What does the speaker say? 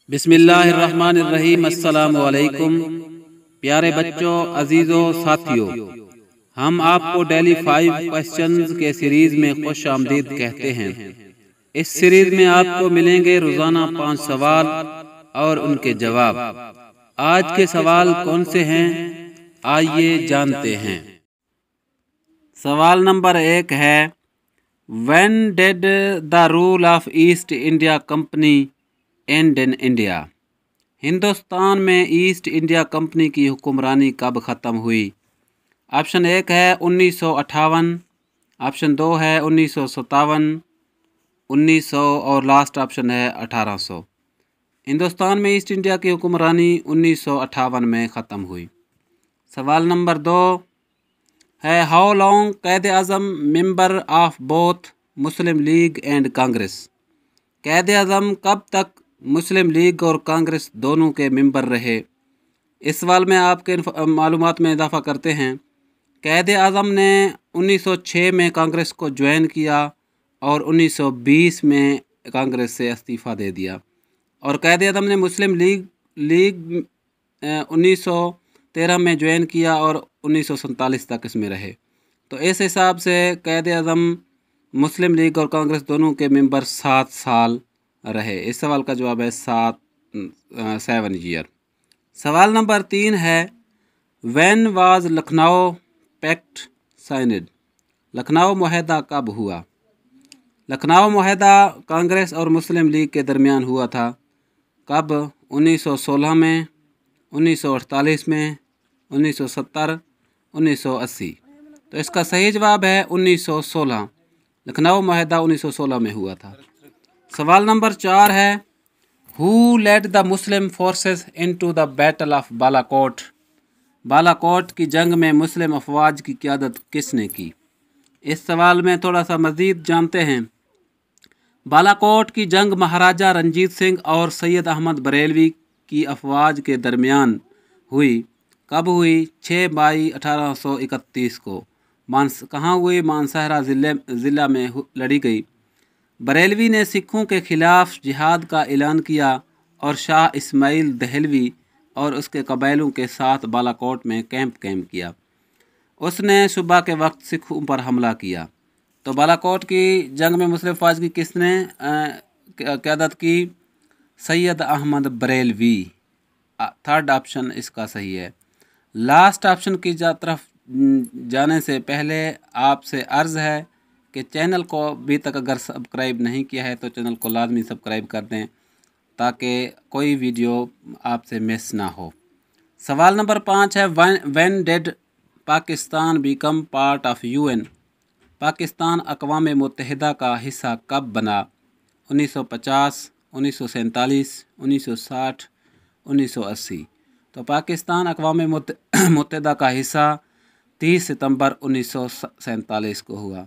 बिस्मिल्लाहिर्रहमानिर्रहीम। अस्सलाम वालेकुम। प्यारे बच्चों, अजीज़ों, साथियों, हम आपको डेली 5 क्वेश्चंस के सीरीज़ में खुश आमदीद कहते हैं। इस सीरीज़ में आपको मिलेंगे रोज़ाना 5 सवाल और उनके जवाब। आज के सवाल कौन से हैं, आइए जानते हैं। सवाल नंबर 1 है, When did the rule of East India Company and in India? Hindustan में ईस्ट इंडिया कंपनी की हुक्मरानी कब ख़त्म हुई? ऑप्शन 1 है 1958, ऑप्शन 2 है 1957, 1900 और लास्ट ऑप्शन है 1800। हिंदुस्तान में ईस्ट इंडिया की हुक्मरानी 1958 में ख़त्म हुई। सवाल नंबर 2 है, how long Quaid Azam member of both Muslim League and Congress? Quaid Azam कब तक मुस्लिम लीग और कांग्रेस दोनों के मेंबर रहे? इस सवाल में आपके मालूमात में इजाफा करते हैं। कैद आज़म ने 1906 में कांग्रेस को ज्वाइन किया और 1920 में कांग्रेस से इस्तीफ़ा दे दिया, और कैद आज़म ने मुस्लिम लीग 1913 में ज्वाइन किया और 1947 तक इसमें रहे। तो इस हिसाब से कैद आज़म मुस्लिम लीग और कांग्रेस दोनों के मेंबर 7 साल रहे। इस सवाल का जवाब है 7 ईयर। सवाल नंबर 3 है, when was Lucknow pact signed? Lucknow मुआहदा कब हुआ? लखनऊ मुआहदा कांग्रेस और मुस्लिम लीग के दरमियान हुआ था। कब? 1916 में, 1948 में, 1970, 1980। तो इसका सही जवाब है 1916। लखनऊ मुआहदा 1916 में हुआ था। सवाल नंबर 4 है, who led the Muslim forces into the battle of Balakot? Balakot की जंग में मुस्लिम अफवाज की क़यादत किसने की? इस सवाल में थोड़ा सा मज़ीद जानते हैं। बालाकोट की जंग महाराजा रंजीत सिंह और सैयद अहमद बरेलवी की अफवाज के दरमियान हुई। कब हुई? 6 मई 1831 को। कहाँ हुई? मानसहरा ज़िला में लड़ी गई। बरेलवी ने सिखों के ख़िलाफ़ जिहाद का ऐलान किया और शाह इस्माइल दहलवी और उसके कबाइलों के साथ बालाकोट में कैंप किया। उसने सुबह के वक्त सिखों पर हमला किया। तो बालाकोट की जंग में मुस्लिम फ़ौज की किसने क़यादत की? सैयद अहमद बरेलवी। 3rd ऑप्शन इसका सही है। लास्ट ऑप्शन की तरफ जाने से पहले आपसे अर्ज़ है कि चैनल को अभी तक अगर सब्सक्राइब नहीं किया है तो चैनल को लाजमी सब्सक्राइब कर दें ताकि कोई वीडियो आपसे मिस ना हो। सवाल नंबर 5 है, when did Pakistan become part of UN? Pakistan अक़वाम मुत्तहिदा का हिस्सा कब बना? 1950, 1947, 1960, 1980। तो पाकिस्तान अक़वाम मुत्तहिदा का हिस्सा 30 सितंबर 1947 को हुआ।